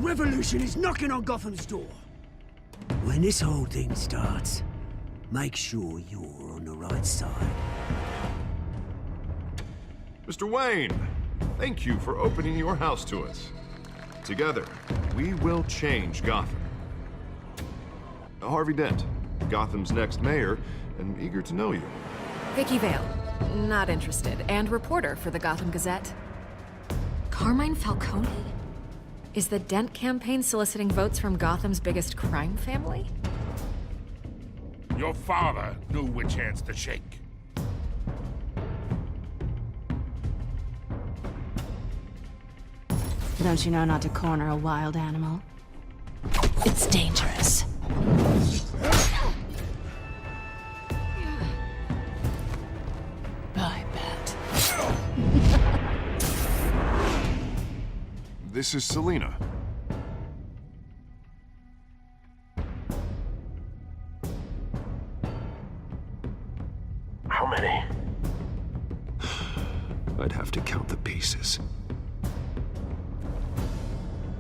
revolution is knocking on Gotham's door. When this whole thing starts, make sure you're on the right side. Mr. Wayne, thank you for opening your house to us. Together, we will change Gotham. Harvey Dent, Gotham's next mayor, and eager to know you. Vicky Vale, not interested, and reporter for the Gotham Gazette. Carmine Falcone? Is the Dent campaign soliciting votes from Gotham's biggest crime family? Your father knew which hands to shake. Don't you know not to corner a wild animal? It's dangerous. I bet. This is Selina. How many? I'd have to count the pieces.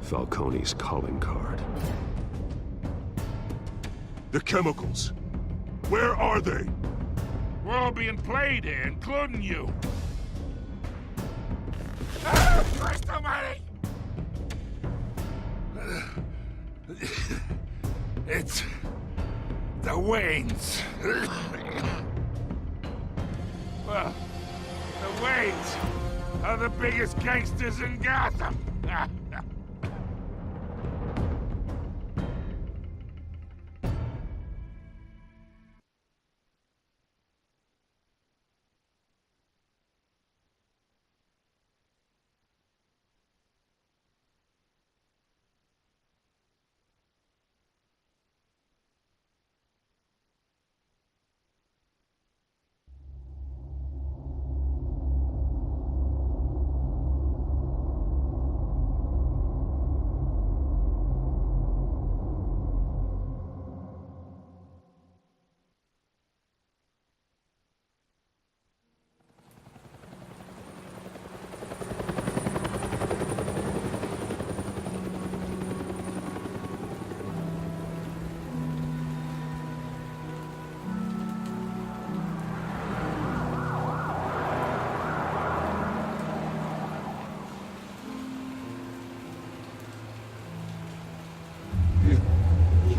Falcone's calling card. The chemicals. Where are they? We're all being played here, including you. Ah, Christ almighty! It's the Waynes. Well, the Waynes are the biggest gangsters in Gotham.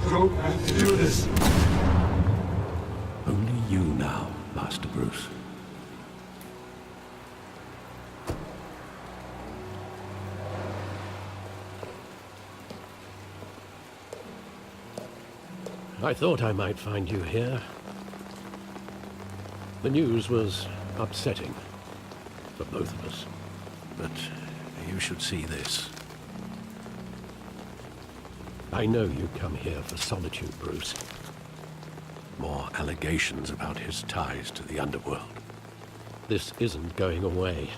Don't have to do this. Only you now, Master Bruce. I thought I might find you here. The news was upsetting for both of us. But you should see this. I know you come here for solitude, Bruce. More allegations about his ties to the underworld. This isn't going away.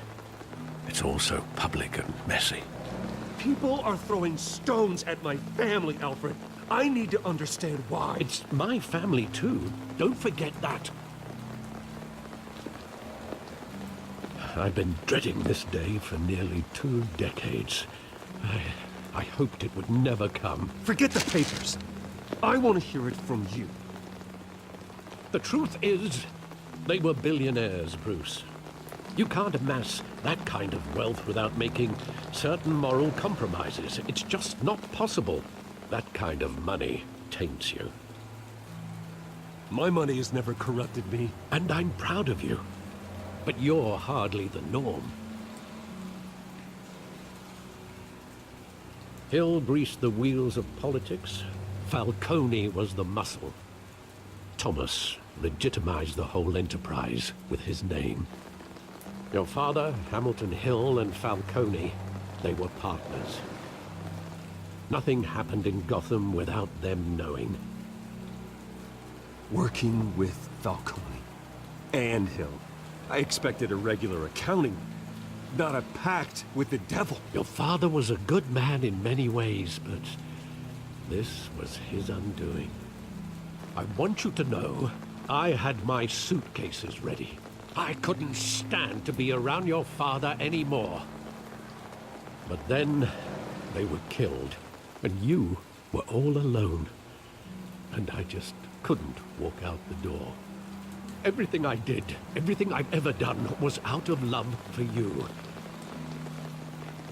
It's all so public and messy. People are throwing stones at my family, Alfred. I need to understand why. It's my family, too. Don't forget that. I've been dreading this day for nearly 2 decades. I hoped it would never come. Forget the papers. I want to hear it from you. The truth is, they were billionaires, Bruce. You can't amass that kind of wealth without making certain moral compromises. It's just not possible. That kind of money taints you. My money has never corrupted me. And I'm proud of you. But you're hardly the norm. Hill greased the wheels of politics. Falcone was the muscle. Thomas legitimized the whole enterprise with his name. Your father, Hamilton Hill, and Falcone, they were partners. Nothing happened in Gotham without them knowing. Working with Falcone and Hill. I expected a regular accounting, not a pact with the devil. Your father was a good man in many ways, but this was his undoing. I want you to know, I had my suitcases ready. I couldn't stand to be around your father anymore. But then, they were killed. And you were all alone. And I just couldn't walk out the door. Everything I did, everything I've ever done, was out of love for you.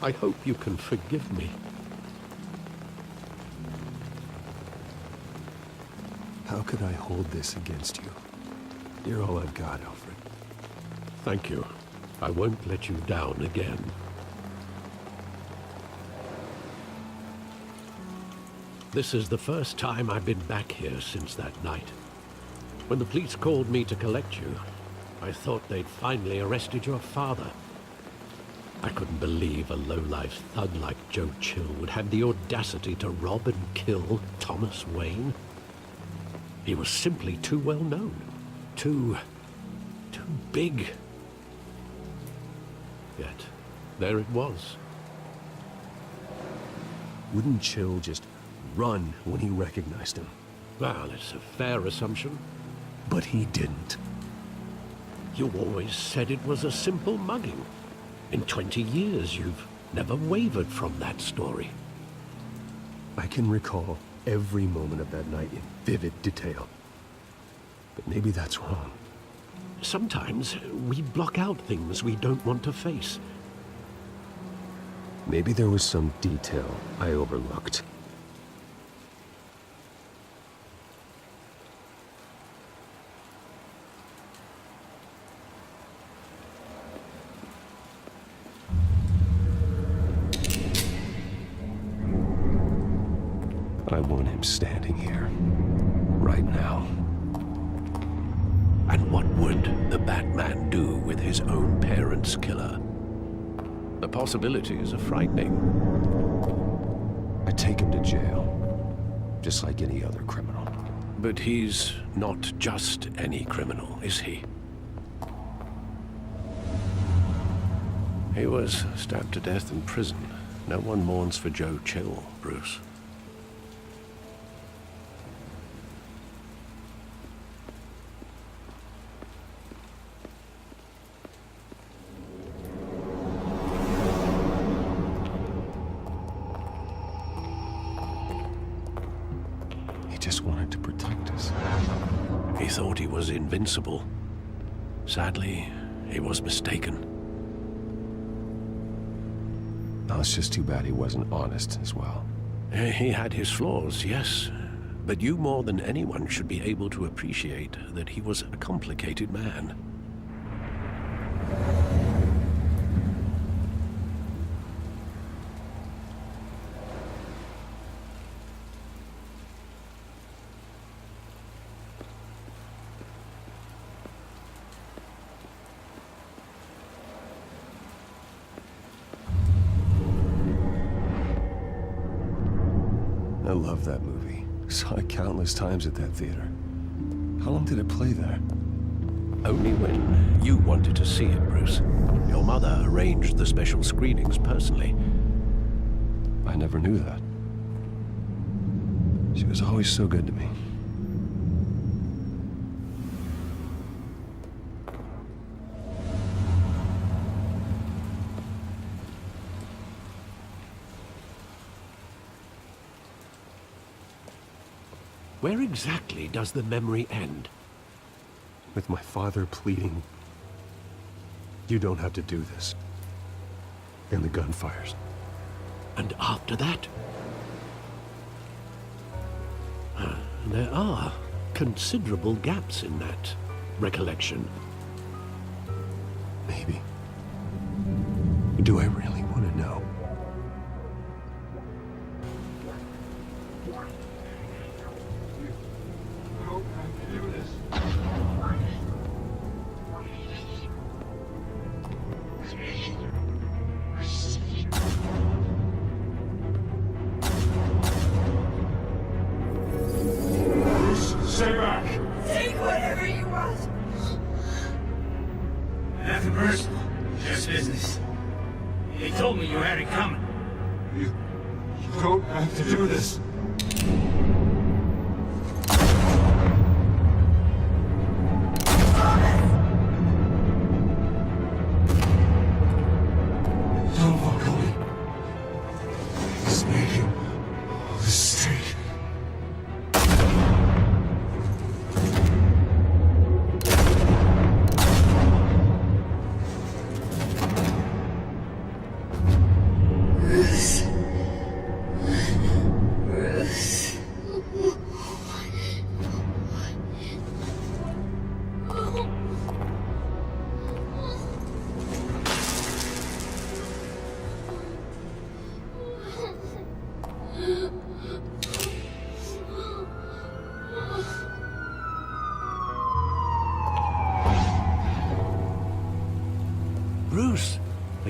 I hope you can forgive me. How could I hold this against you? You're all I've got, Alfred. Thank you. I won't let you down again. This is the first time I've been back here since that night. When the police called me to collect you, I thought they'd finally arrested your father. I couldn't believe a low-life thug like Joe Chill would have the audacity to rob and kill Thomas Wayne. He was simply too well known. Too big. Yet, there it was. Wouldn't Chill just run when he recognized him? Well, it's a fair assumption. But he didn't. You always said it was a simple mugging. In 20 years, you've never wavered from that story. I can recall every moment of that night in vivid detail. But maybe that's wrong. Sometimes we block out things we don't want to face. Maybe there was some detail I overlooked. I want him standing here, right now. And what would the Batman do with his own parents' killer? The possibilities are frightening. I take him to jail, just like any other criminal. But he's not just any criminal, is he? He was stabbed to death in prison. No one mourns for Joe Chill, Bruce. Just wanted to protect us. He thought he was invincible. Sadly, he was mistaken. Oh, it's just too bad he wasn't honest as well. He had his flaws, yes. But you more than anyone should be able to appreciate that he was a complicated man. I love that movie. Saw it countless times at that theater. How long did it play there? Only when you wanted to see it, Bruce. Your mother arranged the special screenings personally. I never knew that. She was always so good to me. Where exactly does the memory end? With my father pleading, "You don't have to do this." And the gunfires. And after that? There are considerable gaps in that recollection. Maybe. Do I really want to know? Stay back! Take whatever you want. Nothing personal, just business. He told me you had it coming. You don't have to do this. Don't walk away. Snake him.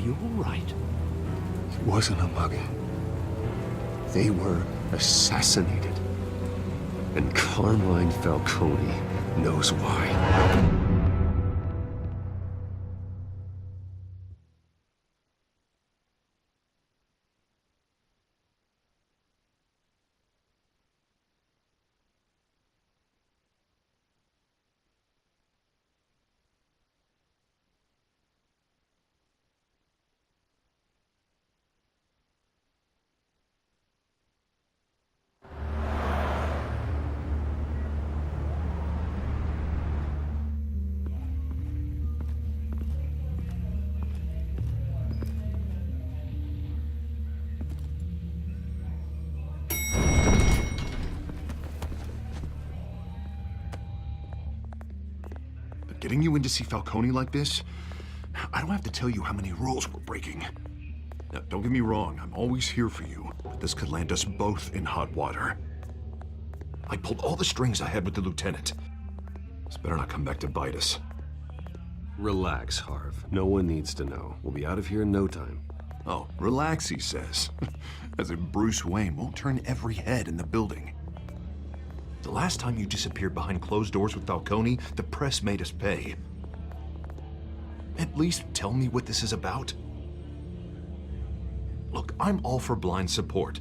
you all right? It wasn't a mugging. They were assassinated. And Carmine Falcone knows why. Getting you in to see Falcone like this? I don't have to tell you how many rules we're breaking. Now, don't get me wrong, I'm always here for you, but this could land us both in hot water. I pulled all the strings I had with the lieutenant. This better not come back to bite us. Relax, Harv. No one needs to know. We'll be out of here in no time. Oh, relax, he says. As if Bruce Wayne won't turn every head in the building. The last time you disappeared behind closed doors with Falcone, the press made us pay. At least tell me what this is about. Look, I'm all for blind support.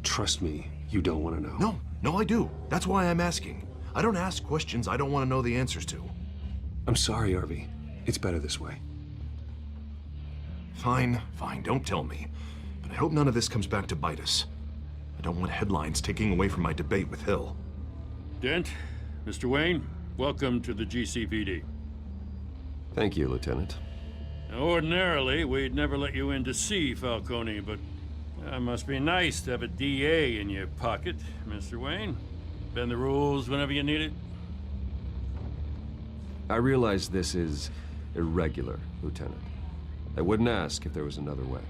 Trust me, you don't want to know. No, I do. That's why I'm asking. I don't ask questions I don't want to know the answers to. I'm sorry, Harvey. It's better this way. Fine, don't tell me. But I hope none of this comes back to bite us. I don't want headlines taking away from my debate with Hill. Dent, Mr. Wayne, welcome to the GCPD. Thank you, Lieutenant. Now, ordinarily, we'd never let you in to see Falcone, but it must be nice to have a DA in your pocket, Mr. Wayne. Bend the rules whenever you need it. I realize this is irregular, Lieutenant. I wouldn't ask if there was another way.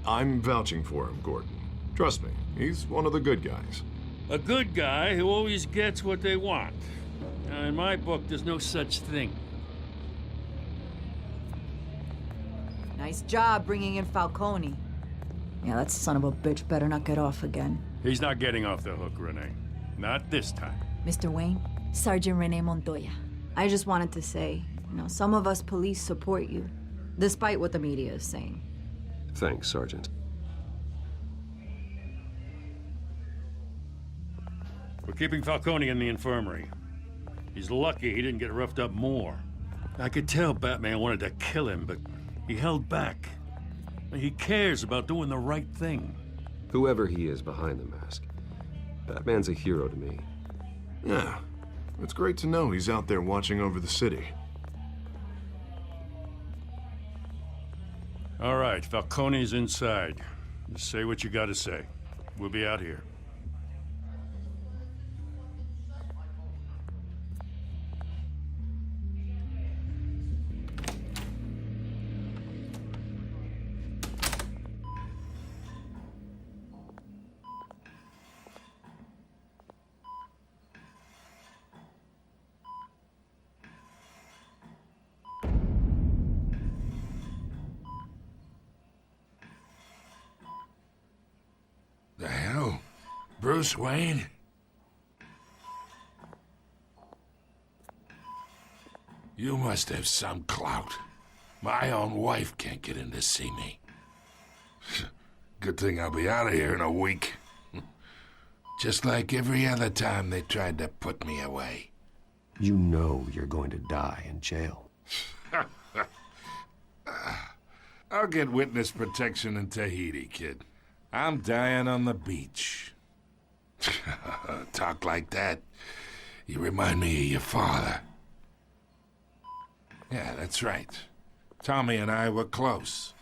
I'm vouching for him, Gordon. Trust me, he's one of the good guys. A good guy who always gets what they want. Now, in my book, there's no such thing. Nice job bringing in Falcone. Yeah, that son of a bitch better not get off again. He's not getting off the hook, Renee. Not this time. Mr. Wayne, Sergeant Renee Montoya. I just wanted to say, some of us police support you, despite what the media is saying. Thanks, Sergeant. We're keeping Falcone in the infirmary. He's lucky he didn't get roughed up more. I could tell Batman wanted to kill him, but he held back. He cares about doing the right thing. Whoever he is behind the mask, Batman's a hero to me. Yeah, it's great to know he's out there watching over the city. All right, Falcone's inside. Just say what you gotta say. We'll be out here. The hell? Bruce Wayne? You must have some clout. My own wife can't get in to see me. Good thing I'll be out of here in a week. Just like every other time they tried to put me away. You know you're going to die in jail. I'll get witness protection in Tahiti, kid. I'm dying on the beach. Talk like that. You remind me of your father. Yeah, that's right. Tommy and I were close.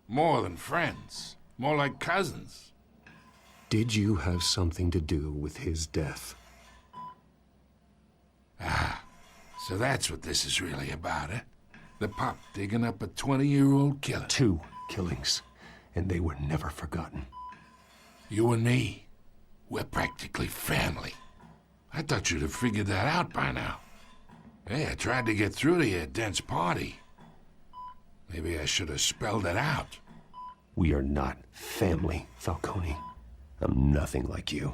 More than friends. More like cousins. Did you have something to do with his death? So that's what this is really about, eh? The pup digging up a 20-year-old killer. 2 killings, and they were never forgotten. You and me, we're practically family. I thought you'd have figured that out by now. Hey, I tried to get through to you at Dent's party. Maybe I should have spelled it out. We are not family, Falcone. I'm nothing like you.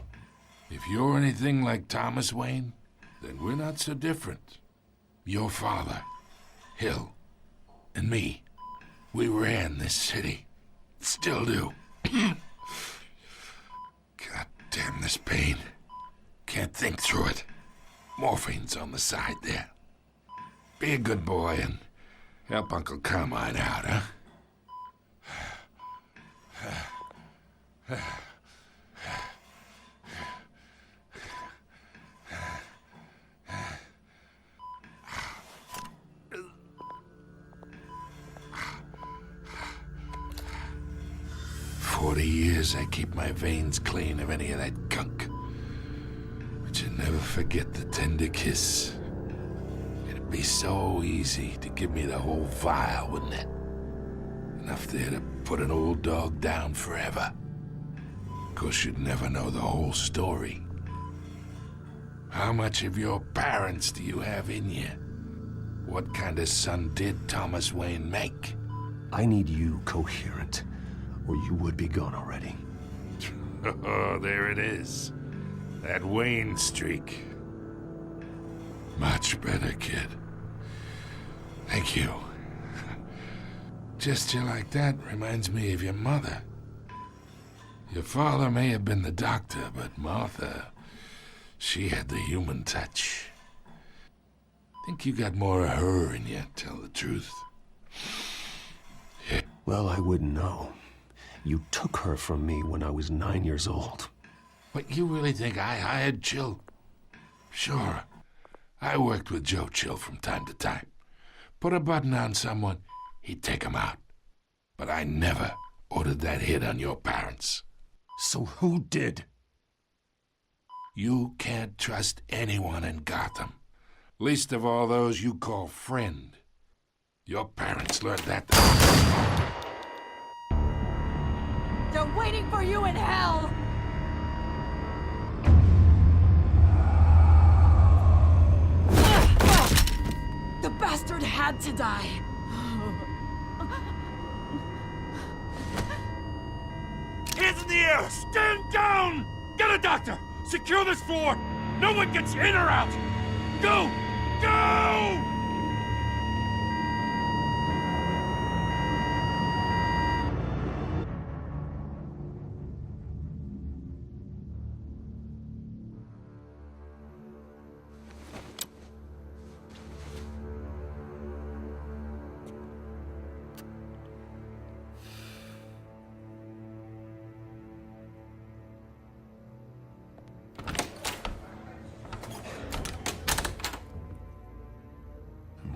If you're anything like Thomas Wayne, then we're not so different. Your father, Hill, and me, we ran this city. Still do. God damn this pain. Can't think through it. Morphine's on the side there. Be a good boy and help Uncle Carmine out, huh? 40 years I keep my veins clean of any of that gunk. But you never forget the tender kiss. It'd be so easy to give me the whole vial, wouldn't it? Enough there to put an old dog down forever. Of course, you'd never know the whole story. How much of your parents do you have in you? What kind of son did Thomas Wayne make? I need you coherent, or you would be gone already. Oh, there it is. That Wayne streak. Much better, kid. Thank you. Gesture like that reminds me of your mother. Your father may have been the doctor, but Martha, she had the human touch. Think you got more of her in you, tell the truth. Yeah. Well, I wouldn't know. You took her from me when I was 9 years old. But you really think I hired Chill? Sure. I worked with Joe Chill from time to time. Put a button on someone, he'd take him out. But I never ordered that hit on your parents. So who did? You can't trust anyone in Gotham. Least of all those you call friend. Your parents learned that. They're waiting for you in hell! The bastard had to die. Hands in the air! Stand down! Get a doctor! Secure this floor! No one gets in or out! Go! Go!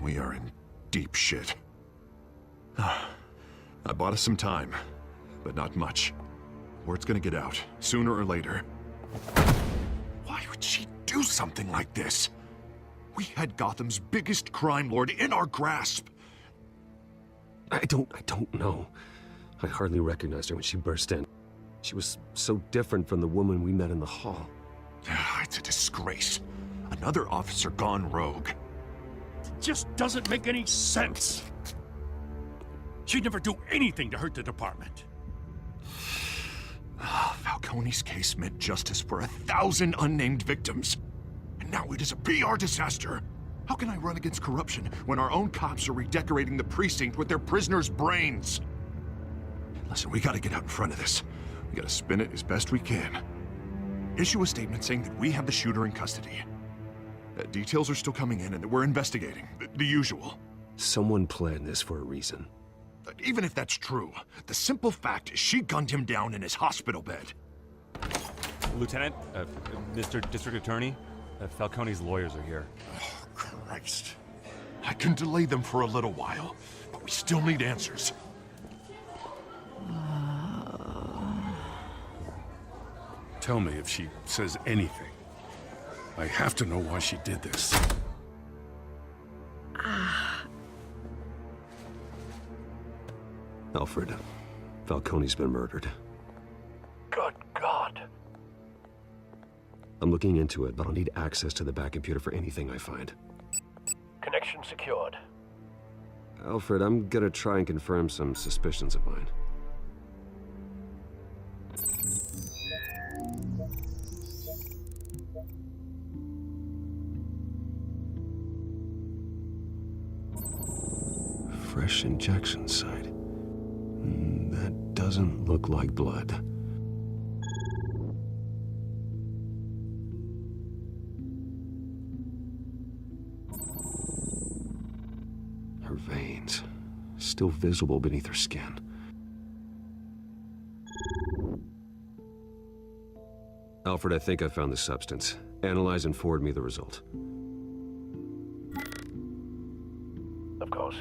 We are in deep shit. I bought us some time, but not much. Word's gonna get out, sooner or later. Why would she do something like this? We had Gotham's biggest crime lord in our grasp. I don't know. I hardly recognized her when she burst in. She was so different from the woman we met in the hall. It's a disgrace. Another officer gone rogue. Just doesn't make any sense. She'd never do anything to hurt the department. Falcone's case meant justice for 1,000 unnamed victims. And now it is a PR disaster. How can I run against corruption when our own cops are redecorating the precinct with their prisoners' brains? Listen, we gotta get out in front of this. We gotta spin it as best we can. Issue a statement saying that we have the shooter in custody. Details are still coming in and we're investigating. The usual. Someone planned this for a reason. Even if that's true, the simple fact is she gunned him down in his hospital bed. Lieutenant, Mr. District Attorney, Falcone's lawyers are here. Oh, Christ. I can delay them for a little while, but we still need answers. Tell me if she says anything. I have to know why she did this. Alfred, Falcone's been murdered. Good God. I'm looking into it, but I'll need access to the back computer for anything I find. Connection secured. Alfred, I'm gonna try and confirm some suspicions of mine. Fresh injection site. That doesn't look like blood. Her veins, still visible beneath her skin. Alfred, I think I found the substance. Analyze and forward me the result. Of course.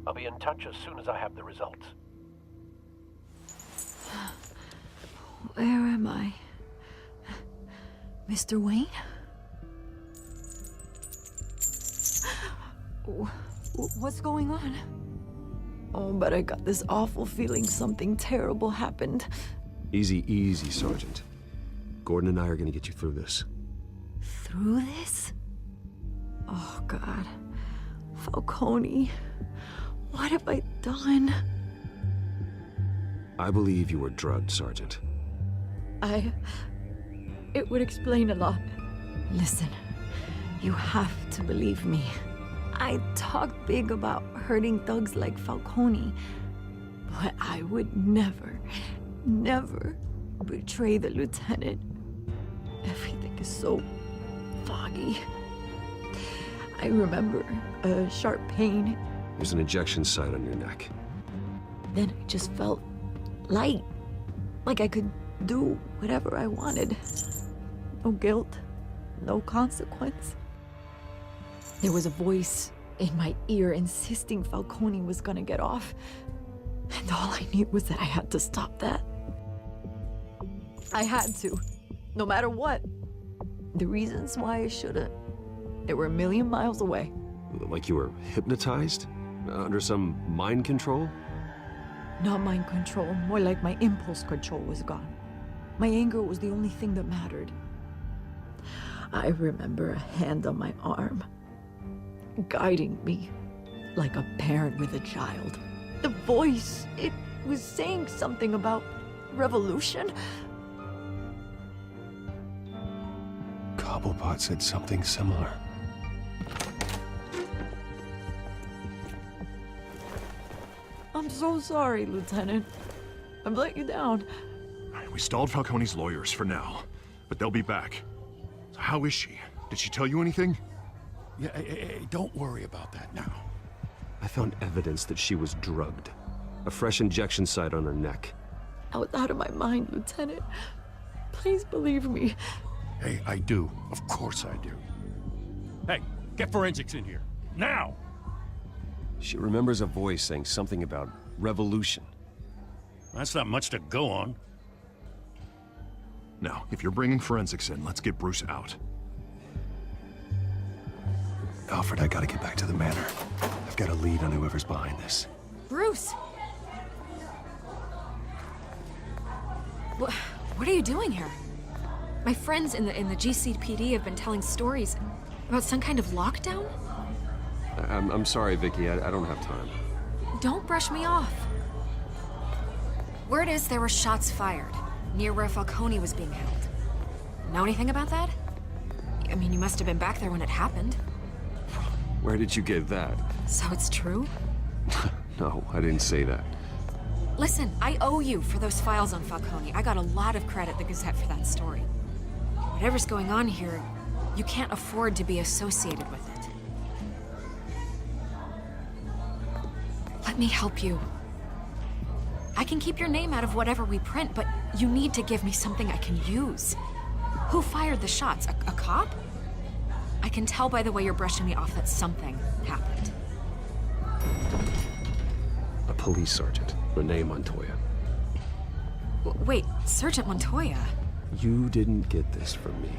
I'll be in touch as soon as I have the results. Where am I? Mr. Wayne? What's going on? Oh, but I got this awful feeling something terrible happened. Easy, easy, Sergeant. Gordon and I are gonna get you through this. Through this? Oh, God. Falcone. What have I done? I believe you were drugged, Sergeant. It would explain a lot. Listen, you have to believe me. I talk big about hurting thugs like Falcone, but I would never, never betray the lieutenant. Everything is so foggy. I remember a sharp pain. There's an injection site on your neck. Then I just felt light, like I could do whatever I wanted. No guilt, no consequence. There was a voice in my ear insisting Falcone was gonna get off. And all I knew was that I had to stop that. I had to, no matter what. The reasons why I shouldn't, they were a million miles away. Like you were hypnotized? Under some mind control? Not mind control, more like my impulse control was gone. My anger was the only thing that mattered. I remember a hand on my arm, guiding me like a parent with a child. The voice, it was saying something about revolution. Cobblepot said something similar. I'm so sorry, Lieutenant. I've let you down. We stalled Falcone's lawyers for now, but they'll be back. So how is she? Did she tell you anything? Yeah, hey, don't worry about that now. I found evidence that she was drugged. A fresh injection site on her neck. I was out of my mind, Lieutenant. Please believe me. Hey, I do. Of course I do. Hey, get forensics in here. Now! She remembers a voice saying something about revolution. That's not much to go on. Now, if you're bringing forensics in, let's get Bruce out. Alfred, I gotta get back to the manor. I've got a lead on whoever's behind this. Bruce! What are you doing here? My friends in the GCPD have been telling stories about some kind of lockdown? I'm sorry, Vicky. I don't have time. Don't brush me off. Word is there were shots fired near where Falcone was being held. Know anything about that? I mean, you must have been back there when it happened. Where did you get that? So it's true? No, I didn't say that. Listen, I owe you for those files on Falcone. I got a lot of credit at the Gazette for that story. Whatever's going on here, you can't afford to be associated with it. Let me help you. I can keep your name out of whatever we print, but you need to give me something I can use. Who fired the shots? A cop? I can tell by the way you're brushing me off that something happened. A police sergeant, Renee Montoya. Wait, Sergeant Montoya? You didn't get this from me.